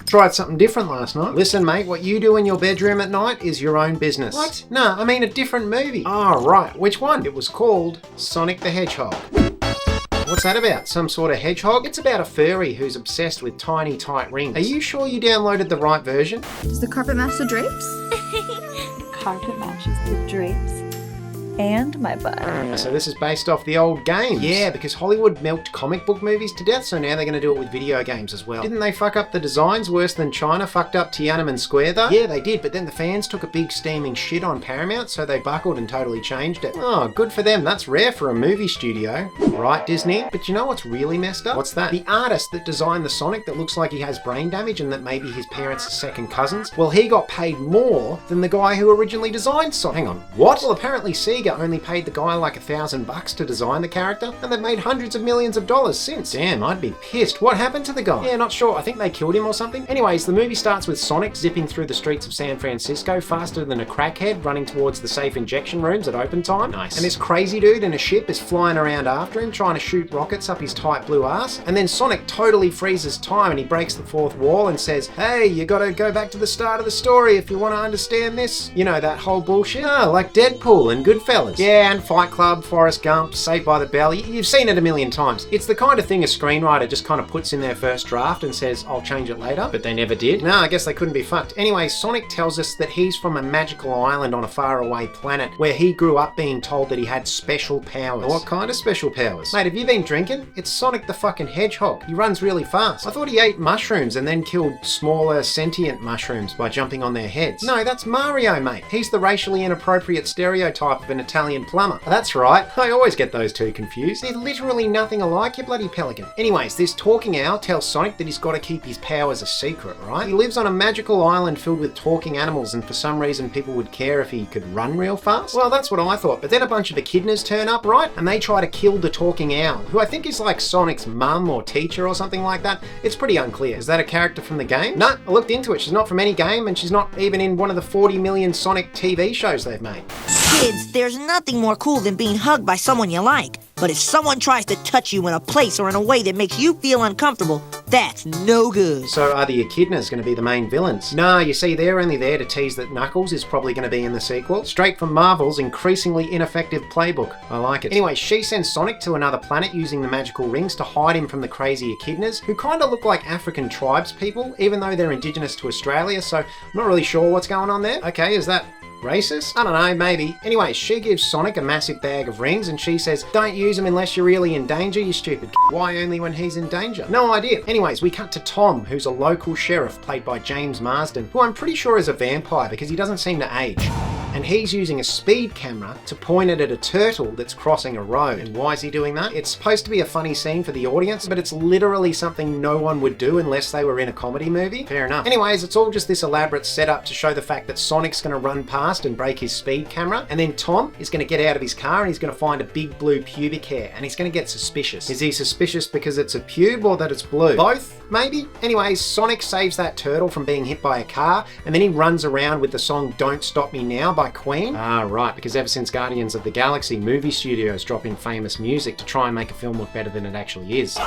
Tried something different last night. Listen, mate, what you do in your bedroom at night is your own business. What? No, I mean a different movie. Oh, right. Which one? It was called Sonic the Hedgehog. What's that about? Some sort of hedgehog? It's about a furry who's obsessed with tiny, tight rings. Are you sure you downloaded the right version? Does the carpet match the drapes? The carpet matches the drapes. And my butt. So this is based off the old games. Yeah, because Hollywood milked comic book movies to death, so now they're going to do it with video games as well. Didn't they fuck up the designs worse than China fucked up Tiananmen Square though? Yeah, they did, but then the fans took a big steaming shit on Paramount, so they buckled and totally changed it. Oh, good for them. That's rare for a movie studio. Right, Disney? But you know what's really messed up? What's that? The artist that designed the Sonic that looks like he has brain damage and that maybe his parents are second cousins, well, he got paid more than the guy who originally designed Sonic. Hang on, what? Well, apparently Sega only paid the guy like $1,000 to design the character, and they've made hundreds of millions of dollars since. Damn, I'd be pissed. What happened to the guy? Yeah, not sure. I think they killed him or something. Anyways, the movie starts with Sonic zipping through the streets of San Francisco faster than a crackhead running towards the safe injection rooms at open time. Nice. And this crazy dude in a ship is flying around after him, trying to shoot rockets up his tight blue ass. And then Sonic totally freezes time and he breaks the fourth wall and says, hey, you gotta go back to the start of the story if you want to understand this. You know, that whole bullshit? Oh, like Deadpool and Goodfellas. Yeah, and Fight Club, Forrest Gump, Saved by the Bell. You've seen it a million times. It's the kind of thing a screenwriter just kind of puts in their first draft and says, I'll change it later. But they never did. No, I guess they couldn't be fucked. Anyway, Sonic tells us that he's from a magical island on a faraway planet where he grew up being told that he had special powers. What kind of special powers? Mate, have you been drinking? It's Sonic the fucking Hedgehog. He runs really fast. I thought he ate mushrooms and then killed smaller sentient mushrooms by jumping on their heads. No, that's Mario, mate. He's the racially inappropriate stereotype of an Italian plumber. That's right. I always get those two confused. They're literally nothing alike, you bloody pelican. Anyways, this talking owl tells Sonic that he's got to keep his powers a secret, right? He lives on a magical island filled with talking animals, and for some reason people would care if he could run real fast. Well, that's what I thought, but then a bunch of echidnas turn up, right? And they try to kill the talking owl, who I think is like Sonic's mum or teacher or something like that. It's pretty unclear. Is that a character from the game? No, I looked into it. She's not from any game, and she's not even in one of the 40 million Sonic TV shows they've made. Kids, there's nothing more cool than being hugged by someone you like. But if someone tries to touch you in a place or in a way that makes you feel uncomfortable, that's no good. So are the echidnas going to be the main villains? No, you see, they're only there to tease that Knuckles is probably going to be in the sequel. Straight from Marvel's increasingly ineffective playbook. I like it. Anyway, she sends Sonic to another planet using the magical rings to hide him from the crazy echidnas, who kind of look like African tribes people, even though they're indigenous to Australia, so I'm not really sure what's going on there. Okay, is that racist? I don't know, maybe. Anyway, she gives Sonic a massive bag of rings and she says, don't use them unless you're really in danger, you stupid. Why only when he's in danger? No idea. Anyways, we cut to Tom, who's a local sheriff played by James Marsden, who I'm pretty sure is a vampire because he doesn't seem to age. And he's using a speed camera to point it at a turtle that's crossing a road. And why is he doing that? It's supposed to be a funny scene for the audience, but it's literally something no one would do unless they were in a comedy movie. Fair enough. Anyways, it's all just this elaborate setup to show the fact that Sonic's going to run past and break his speed camera, and then Tom is going to get out of his car and he's going to find a big blue pubic hair, and he's going to get suspicious. Is he suspicious because it's a pube or that it's blue? Both, maybe? Anyways, Sonic saves that turtle from being hit by a car, and then he runs around with the song Don't Stop Me Now by Queen. Ah, right, because ever since Guardians of the Galaxy, movie studios drop in famous music to try and make a film look better than it actually is.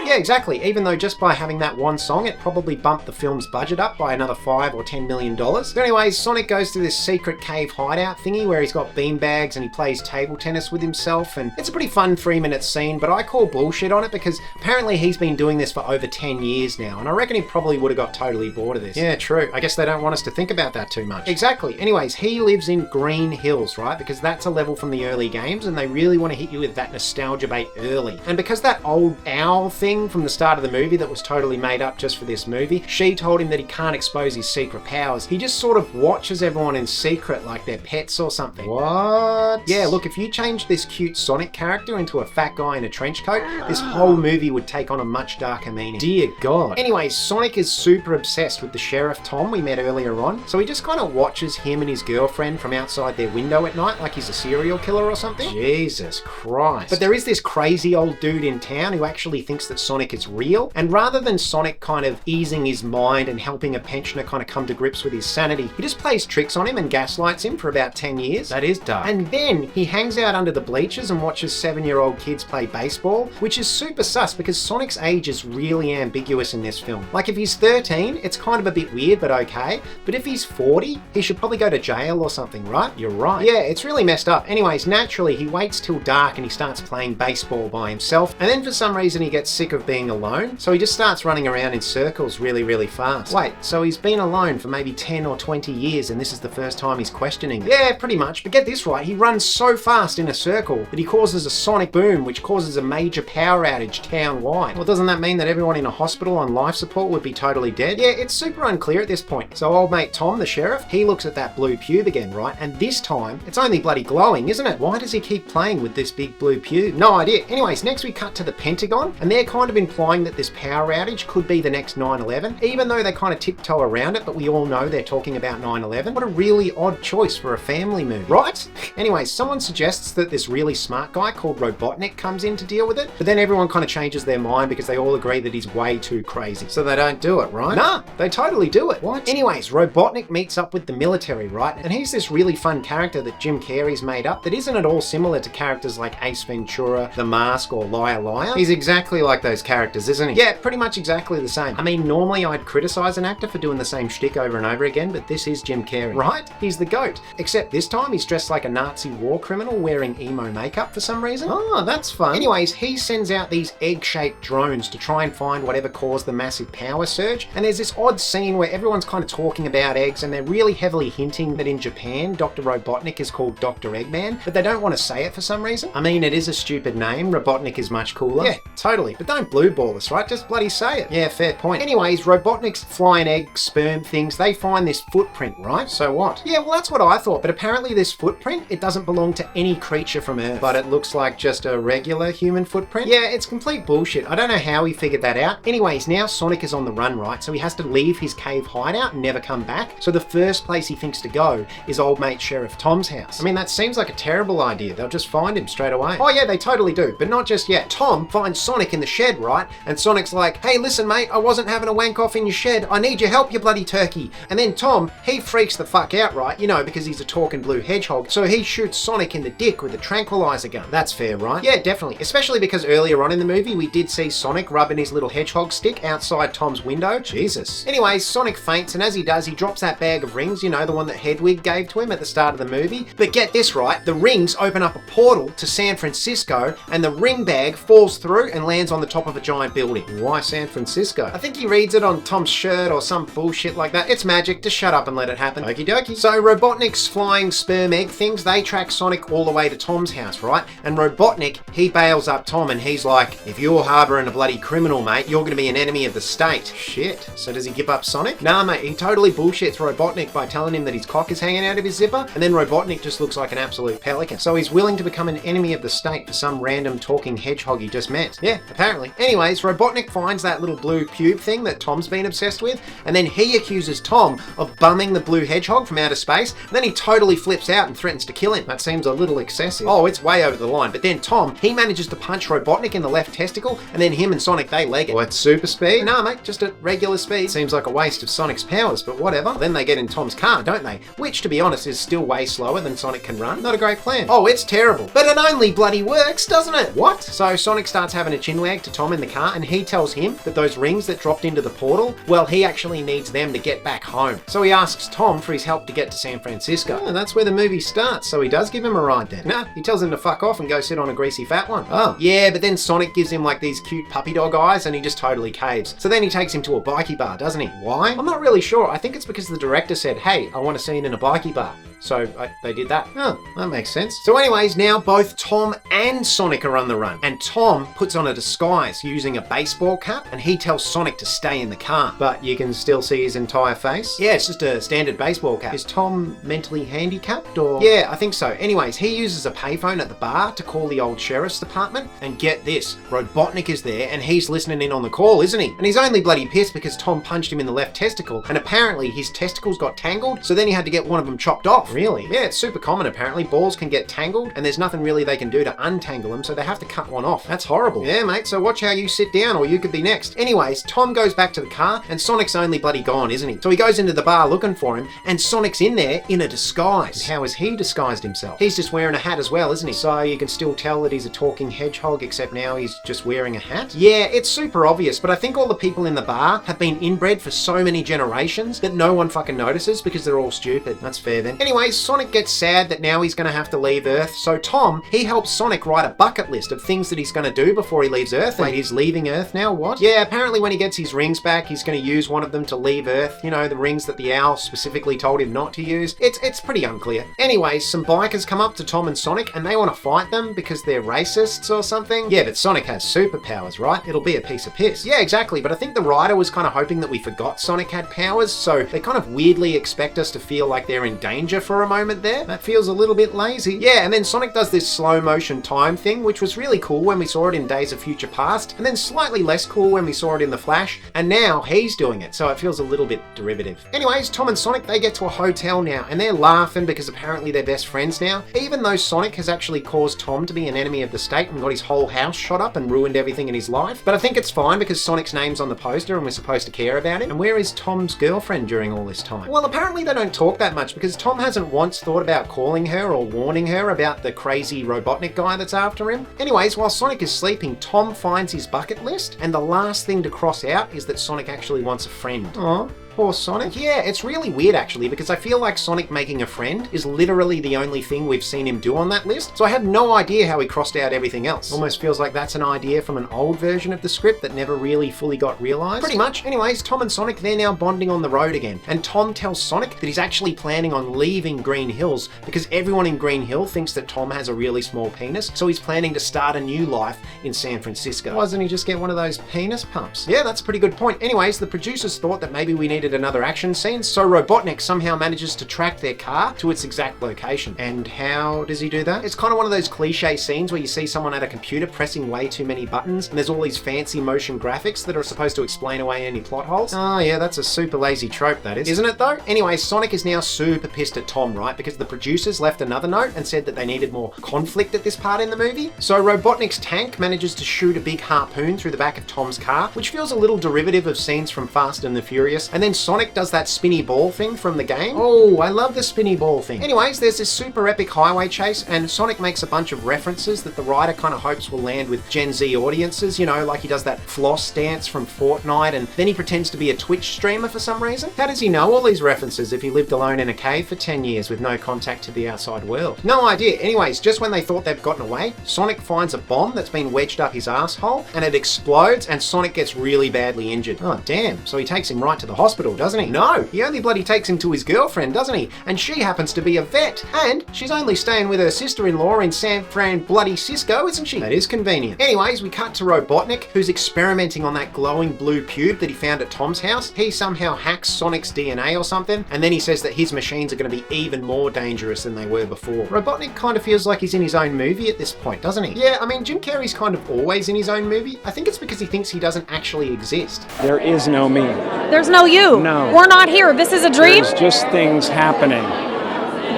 Yeah, exactly. Even though just by having that one song, it probably bumped the film's budget up by another $5 or $10 million. So anyways, Sonic goes to this secret cave hideout thingy where he's got beanbags and he plays table tennis with himself, and it's a pretty fun 3-minute scene, but I call bullshit on it because apparently he's been doing this for over 10 years now, and I reckon he probably would have got totally bored of this. Yeah, true. I guess they don't want us to think about that too much. Exactly. Anyways, he lives in Green Hills, right? Because that's a level from the early games, and they really want to hit you with that nostalgia bait early. And because that old owl thing from the start of the movie that was totally made up just for this movie, she told him that he can't expose his secret powers. He just sort of watches everyone in secret like they're pets or something. What? Yeah, look, if you change this cute Sonic character into a fat guy in a trench coat, this whole movie would take on a much darker meaning. Dear God. Anyways, Sonic is super obsessed with the Sheriff Tom we met earlier on, so he just kind of watches him and his girlfriend from outside their window at night like he's a serial killer or something. Jesus Christ. But there is this crazy old dude in town who actually thinks that Sonic is real. And rather than Sonic kind of easing his mind and helping a pensioner kind of come to grips with his sanity, he just plays tricks on him and gaslights him for about 10 years. That is dark. And then he hangs out under the bleachers and watches 7-year-old kids play baseball, which is super sus because Sonic's age is really ambiguous in this film. Like if he's 13, it's kind of a bit weird, but okay. But if he's 40, he should probably go to jail or something, right? You're right. Yeah, it's really messed up. Anyways, naturally, he waits till dark and he starts playing baseball by himself. And then for some reason, he gets sick of being alone. So he just starts running around in circles really, really fast. Wait, so he's been alone for maybe 10 or 20 years and this is the first time he's questioning it. Yeah, pretty much. But get this right, he runs so fast in a circle that he causes a sonic boom, which causes a major power outage town-wide. Well, doesn't that mean that everyone in a hospital on life support would be totally dead? Yeah, it's super unclear at this point. So old mate Tom, the sheriff, he looks at that blue pube again, right? And this time, it's only bloody glowing, isn't it? Why does he keep playing with this big blue pube? No idea. Anyways, next we cut to the Pentagon, and they're kind of implying that this power outage could be the next 9/11, even though they kind of tiptoe around it, but we all know they're talking about 9/11. What a really odd choice for a family movie, right? Anyways, someone suggests that this really smart guy called Robotnik comes in to deal with it, but then everyone kind of changes their mind because they all agree that he's way too crazy. So they don't do it, right? Nah, they totally do it. What? Anyways, Robotnik meets up with the military, right? And he's this really fun character that Jim Carrey's made up that isn't at all similar to characters like Ace Ventura, The Mask, or Liar Liar. He's exactly like those characters, isn't he? Yeah, pretty much exactly the same. I mean, normally I'd criticize an actor for doing the same shtick over and over again, but this is Jim Carrey, right? He's the GOAT. Except this time he's dressed like a Nazi war criminal wearing emo makeup for some reason. Oh, that's fun. Anyways, he sends out these egg-shaped drones to try and find whatever caused the massive power surge. And there's this odd scene where everyone's kind of talking about eggs and they're really heavily hinting that in Japan, Dr. Robotnik is called Dr. Eggman, but they don't want to say it for some reason. I mean, it is a stupid name. Robotnik is much cooler. Yeah, totally. But don't blue ball us, right? Just bloody say it. Yeah, fair point. Anyways, Robotnik's flying egg sperm things, they find this footprint, right? So what? Yeah, well, that's what I thought. But apparently this footprint, it doesn't belong to any creature from Earth. But it looks like just a regular human footprint. Yeah, it's complete bullshit. I don't know how he figured that out. Anyways, now Sonic is on the run, right? So he has to leave his cave hideout and never come back. So the first place he thinks to go is old mate Sheriff Tom's house. I mean, that seems like a terrible idea. They'll just find him straight away. Oh yeah, they totally do, but not just yet. Tom finds Sonic in the shed, right? And Sonic's like, hey, listen mate, I wasn't having a wank off in your shed. I need your help, you bloody turkey. And then Tom, he freaks the fuck out, right? You know, because he's a talking blue hedgehog. So he shoots Sonic in the dick with a tranquilizer gun. That's fair, right? Yeah, definitely. Especially because earlier on in the movie, we did see Sonic rubbing his little hedgehog stick outside Tom's window. Jesus. Anyways, Sonic faints, and as he does, he drops that bag of rings, you know, the one that Hedwig gave to him at the start of the movie. But get this right, the rings open up a portal to San Francisco, and the ring bag falls through and lands on the top of a giant building. Why San Francisco? I think he reads it on Tom's shirt or some bullshit like that. It's magic, just shut up and let it happen. Okie dokie. So Robotnik's flying sperm egg things, they track Sonic all the way to Tom's house, right? And Robotnik, he bails up Tom and he's like, if you're harboring a bloody criminal, mate, you're gonna be an enemy of the state. Shit. So does he give up Sonic? Nah, mate, he totally bullshits Robotnik by telling him that his cock is hanging out of his zipper, and then Robotnik just looks like an absolute pelican. So he's willing to become an enemy of the state for some random talking hedgehog he just met. Yeah, apparently. Anyways, Robotnik finds that little blue pube thing that Tom's been obsessed with, and then he accuses Tom of bumming the blue hedgehog from outer space, and then he totally flips out and threatens to kill him. That seems a little excessive. Oh, it's way over the line. But then Tom, he manages to punch Robotnik in the left testicle, and then him and Sonic, they leg it. What, super speed? Nah, mate, just at regular speed. Seems like a waste of Sonic's powers, but whatever. Then they get in Tom's car, don't they? Which, to be honest, is still way slower than Sonic can run. Not a great plan. Oh, it's terrible. But it only bloody works, doesn't it? What? So Sonic starts having a chinwag to Tom in the car, and he tells him that those rings that dropped into the portal, well, he actually needs them to get back home. So he asks Tom for his help to get to San Francisco. And that's where the movie starts, so he does give him a ride then. Nah, he tells him to fuck off and go sit on a greasy fat one. Oh. Yeah, but then Sonic gives him like these cute puppy dog eyes, and he just totally caves. So then he takes him to a bikie bar, doesn't he? Why? I'm not really sure. I think it's because the director said, hey, I want a scene in a bikie bar. So they did that. Oh, that makes sense. So anyways, now both Tom and Sonic are on the run. And Tom puts on a disguise using a baseball cap, and he tells Sonic to stay in the car. But you can still see his entire face. Yeah, it's just a standard baseball cap. Is Tom mentally handicapped or? Yeah, I think so. Anyways, he uses a payphone at the bar to call the old sheriff's department. And get this, Robotnik is there and he's listening in on the call, isn't he? And he's only bloody pissed because Tom punched him in the left testicle, and apparently his testicles got tangled, so then he had to get one of them chopped off. off. Really? Yeah, it's super common apparently. Balls can get tangled and there's nothing really they can do to untangle them, so they have to cut one off. That's horrible. Yeah, mate, so watch how you sit down or you could be next. Anyways, Tom goes back to the car and Sonic's only bloody gone, isn't he? So he goes into the bar looking for him and Sonic's in there in a disguise. How has he disguised himself? He's just wearing a hat as well, isn't he? So you can still tell that he's a talking hedgehog, except now he's just wearing a hat. Yeah, it's super obvious, but I think all the people in the bar have been inbred for so many generations that no one fucking notices because they're all stupid. That's fair then. Anyways, Sonic gets sad that now he's gonna have to leave Earth, so Tom, he helps Sonic write a bucket list of things that he's gonna do before he leaves Earth. Wait, he's leaving Earth now? What? Yeah, apparently when he gets his rings back, he's gonna use one of them to leave Earth. You know, the rings that the owl specifically told him not to use. It's pretty unclear. Anyways, some bikers come up to Tom and Sonic and they want to fight them because they're racists or something. Yeah, but Sonic has superpowers, right? It'll be a piece of piss. Yeah, exactly, but I think the writer was kind of hoping that we forgot Sonic had powers, so they kind of weirdly expect us to feel like they're in danger for a moment there. That feels a little bit lazy. Yeah, and then Sonic does this slow motion time thing, which was really cool when we saw it in Days of Future Past, and then slightly less cool when we saw it in The Flash, and now he's doing it, so it feels a little bit derivative. Anyways, Tom and Sonic, they get to a hotel now, and they're laughing because apparently they're best friends now, even though Sonic has actually caused Tom to be an enemy of the state and got his whole house shot up and ruined everything in his life. But I think it's fine because Sonic's name's on the poster and we're supposed to care about him. And where is Tom's girlfriend during all this time? Well, apparently they don't talk that much because Tom hasn't once thought about calling her or warning her about the crazy Robotnik guy that's after him. Anyways, while Sonic is sleeping, Tom finds his bucket list, and the last thing to cross out is that Sonic actually wants a friend. Aww. Poor Sonic. Yeah, it's really weird actually because I feel like Sonic making a friend is literally the only thing we've seen him do on that list, so I have no idea how he crossed out everything else. Almost feels like that's an idea from an old version of the script that never really fully got realised. Pretty much. Anyways, Tom and Sonic, they're now bonding on the road again, and Tom tells Sonic that he's actually planning on leaving Green Hills because everyone in Green Hill thinks that Tom has a really small penis, so he's planning to start a new life in San Francisco. Why doesn't he just get one of those penis pumps? Yeah, that's a pretty good point. Anyways, the producers thought that maybe we needed another action scene, so Robotnik somehow manages to track their car to its exact location. And how does he do that? It's kind of one of those cliche scenes where you see someone at a computer pressing way too many buttons and there's all these fancy motion graphics that are supposed to explain away any plot holes. Oh yeah, that's a super lazy trope that is. Isn't it though? Anyway, Sonic is now super pissed at Tom, right? Because the producers left another note and said that they needed more conflict at this part in the movie. So Robotnik's tank manages to shoot a big harpoon through the back of Tom's car, which feels a little derivative of scenes from Fast and the Furious. And then Sonic does that spinny ball thing from the game. Oh, I love the spinny ball thing. Anyways, there's this super epic highway chase and Sonic makes a bunch of references that the writer kind of hopes will land with Gen Z audiences, you know, like he does that floss dance from Fortnite and then he pretends to be a Twitch streamer for some reason. How does he know all these references if he lived alone in a cave for 10 years with no contact to the outside world? No idea. Anyways, just when they thought they've gotten away, Sonic finds a bomb that's been wedged up his asshole and it explodes and Sonic gets really badly injured. Oh damn, so he takes him right to the hospital, doesn't he? No, he only bloody takes him to his girlfriend, doesn't he? And she happens to be a vet. And she's only staying with her sister-in-law in San Fran bloody Cisco, isn't she? That is convenient. Anyways, we cut to Robotnik, who's experimenting on that glowing blue pube that he found at Tom's house. He somehow hacks Sonic's DNA or something, and then he says that his machines are going to be even more dangerous than they were before. Robotnik kind of feels like he's in his own movie at this point, doesn't he? Yeah, I mean, Jim Carrey's kind of always in his own movie. I think it's because he thinks he doesn't actually exist. There is no me. There's no you. No. We're not here. This is a dream. There's just things happening.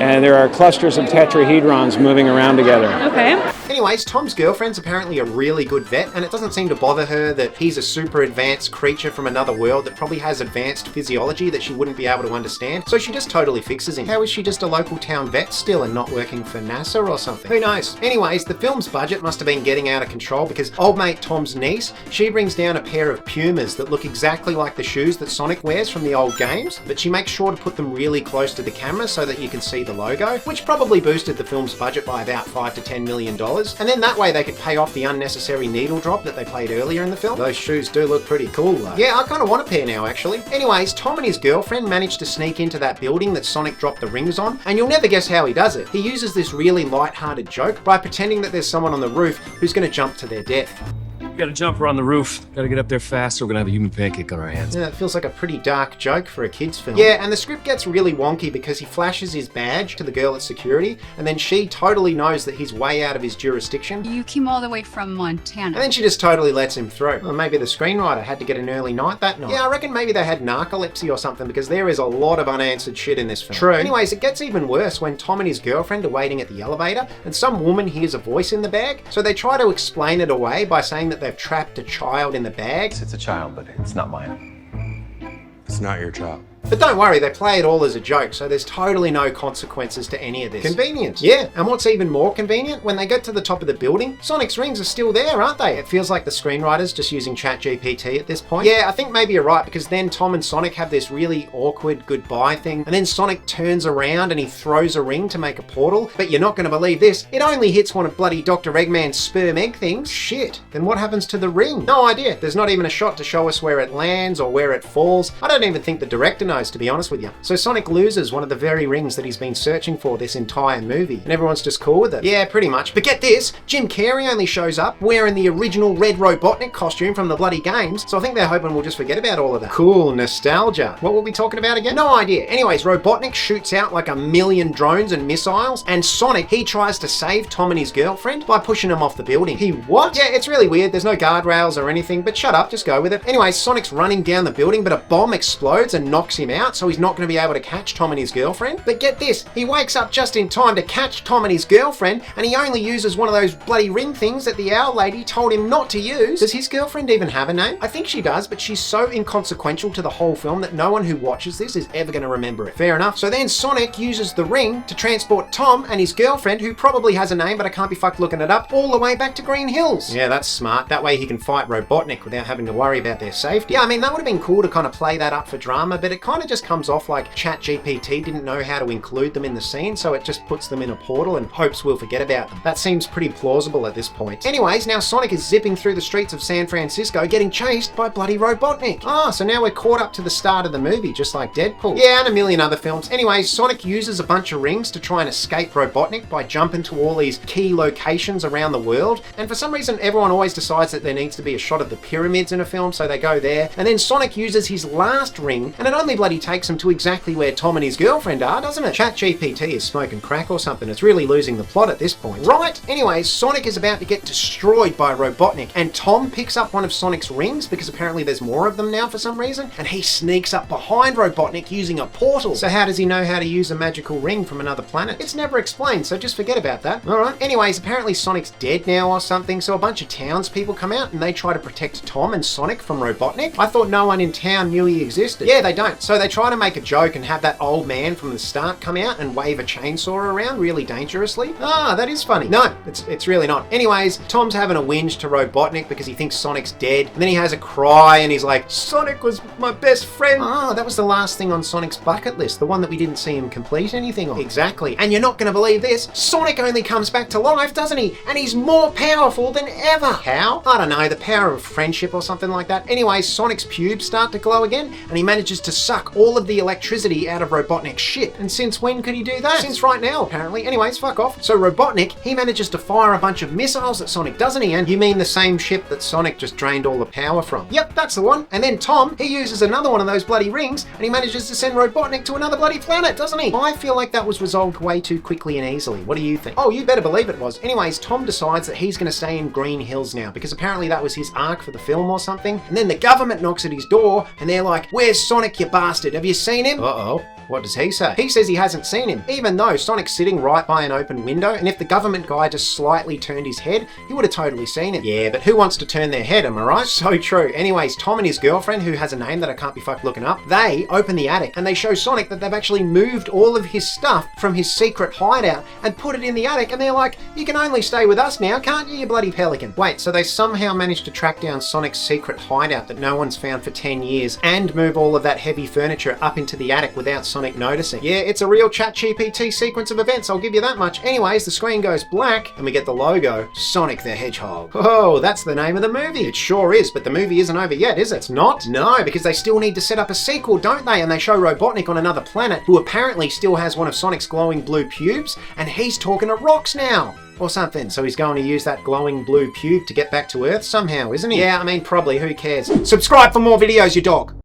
And there are clusters of tetrahedrons moving around together. Okay. Anyways, Tom's girlfriend's apparently a really good vet, and it doesn't seem to bother her that he's a super advanced creature from another world that probably has advanced physiology that she wouldn't be able to understand, so she just totally fixes him. How is she just a local town vet still and not working for NASA or something? Who knows? Anyways, the film's budget must have been getting out of control because old mate Tom's niece, she brings down a pair of Pumas that look exactly like the shoes that Sonic wears from the old games, but she makes sure to put them really close to the camera so that you can see the logo, which probably boosted the film's budget by about $5 to $10 million. And then that way they could pay off the unnecessary needle drop that they played earlier in the film. Those shoes do look pretty cool though. Yeah, I kind of want a pair now actually. Anyways, Tom and his girlfriend managed to sneak into that building that Sonic dropped the rings on, and you'll never guess how he does it. He uses this really light-hearted joke by pretending that there's someone on the roof who's going to jump to their death. We got a jumper on the roof. Gotta get up there fast or we're gonna have a human pancake on our hands. Yeah, it feels like a pretty dark joke for a kid's film. Yeah, and the script gets really wonky because he flashes his badge to the girl at security, and then she totally knows that he's way out of his jurisdiction. You came all the way from Montana. And then she just totally lets him through. Well, maybe the screenwriter had to get an early night that night. Yeah, I reckon maybe they had narcolepsy or something because there is a lot of unanswered shit in this film. True. Anyways, it gets even worse when Tom and his girlfriend are waiting at the elevator and some woman hears a voice in the bag. So they try to explain it away by saying that they've trapped a child in the bag. It's a child, but it's not mine. It's not your child. But don't worry, they play it all as a joke, so there's totally no consequences to any of this. Convenient. Yeah, and what's even more convenient, when they get to the top of the building, Sonic's rings are still there, aren't they? It feels like the screenwriter's just using ChatGPT at this point. Yeah, I think maybe you're right, because then Tom and Sonic have this really awkward goodbye thing, and then Sonic turns around and he throws a ring to make a portal, but you're not going to believe this, it only hits one of bloody Dr. Eggman's sperm egg things. Shit, then what happens to the ring? No idea. There's not even a shot to show us where it lands or where it falls. I don't even think the director knows, to be honest with you. So Sonic loses one of the very rings that he's been searching for this entire movie, and everyone's just cool with it. Yeah, pretty much. But get this, Jim Carrey only shows up wearing the original red Robotnik costume from the bloody games, so I think they're hoping we'll just forget about all of that. Cool nostalgia. What were we talking about again? No idea. Anyways, Robotnik shoots out like 1,000,000 drones and missiles, and Sonic, he tries to save Tom and his girlfriend by pushing them off the building. He what? Yeah, it's really weird. There's no guardrails or anything, but shut up, just go with it. Anyways, Sonic's running down the building, but a bomb explodes and knocks him out, so he's not going to be able to catch Tom and his girlfriend. But get this, he wakes up just in time to catch Tom and his girlfriend, and he only uses one of those bloody ring things that the owl lady told him not to use. Does his girlfriend even have a name? I think she does, but she's so inconsequential to the whole film that no one who watches this is ever going to remember it. Fair enough. So then Sonic uses the ring to transport Tom and his girlfriend, who probably has a name, but I can't be fucked looking it up, all the way back to Green Hills. Yeah, that's smart. That way he can fight Robotnik without having to worry about their safety. Yeah, I mean, that would have been cool to kind of play that up for drama, but it kind of just comes off like ChatGPT didn't know how to include them in the scene, so it just puts them in a portal and hopes we'll forget about them. That seems pretty plausible at this point. Anyways, now Sonic is zipping through the streets of San Francisco getting chased by bloody Robotnik. Ah, so now we're caught up to the start of the movie, just like Deadpool. Yeah, and a million other films. Anyways, Sonic uses a bunch of rings to try and escape Robotnik by jumping to all these key locations around the world, and for some reason everyone always decides that there needs to be a shot of the pyramids in a film, so they go there, and then Sonic uses his last ring, and it only bloody takes him to exactly where Tom and his girlfriend are, doesn't it? ChatGPT is smoking crack or something. It's really losing the plot at this point. Right? Anyways, Sonic is about to get destroyed by Robotnik, and Tom picks up one of Sonic's rings, because apparently there's more of them now for some reason, and he sneaks up behind Robotnik using a portal. So how does he know how to use a magical ring from another planet? It's never explained, so just forget about that. Alright. Anyways, apparently Sonic's dead now or something, so a bunch of townspeople come out and they try to protect Tom and Sonic from Robotnik. I thought no one in town knew he existed. Yeah, they don't. So they try to make a joke and have that old man from the start come out and wave a chainsaw around really dangerously. Ah, that is funny. No, it's really not. Anyways, Tom's having a whinge to Robotnik because he thinks Sonic's dead, and then he has a cry and he's like, Sonic was my best friend. Ah, that was the last thing on Sonic's bucket list, the one that we didn't see him complete anything on. Exactly. And you're not going to believe this, Sonic only comes back to life, doesn't he? And he's more powerful than ever. How? I don't know, the power of friendship or something like that. Anyways, Sonic's pubes start to glow again, and he manages to suck all of the electricity out of Robotnik's shit. And since when could he do that? Since right now, apparently. Anyways, fuck off. So Robotnik, he manages to fire a bunch of missiles at Sonic, doesn't he? And you mean the same ship that Sonic just drained all the power from? Yep, that's the one. And then Tom, he uses another one of those bloody rings, and he manages to send Robotnik to another bloody planet, doesn't he? I feel like that was resolved way too quickly and easily. What do you think? Oh, you better believe it was. Anyways, Tom decides that he's going to stay in Green Hills now, because apparently that was his arc for the film or something. And then the government knocks at his door, and they're like, where's Sonic, you bastard? Have you seen him? Uh-oh. What does he say? He says he hasn't seen him, even though Sonic's sitting right by an open window, and if the government guy just slightly turned his head, he would have totally seen him. Yeah, but who wants to turn their head, am I right? So true. Anyways, Tom and his girlfriend, who has a name that I can't be fucked looking up, they open the attic, and they show Sonic that they've actually moved all of his stuff from his secret hideout and put it in the attic, and they're like, you can only stay with us now, can't you, you bloody pelican? Wait, so they somehow managed to track down Sonic's secret hideout that no one's found for 10 years, and move all of that heavy furniture up into the attic without Sonic noticing. Yeah, it's a real ChatGPT sequence of events, I'll give you that much. Anyways, the screen goes black, and we get the logo, Sonic the Hedgehog. Oh, that's the name of the movie. It sure is, but the movie isn't over yet, is it? It's not? No, because they still need to set up a sequel, don't they? And they show Robotnik on another planet, who apparently still has one of Sonic's glowing blue pubes, and he's talking to rocks now. or something. So he's going to use that glowing blue pube to get back to Earth somehow, isn't he? Yeah, I mean, probably. Who cares? Subscribe for more videos, you dog.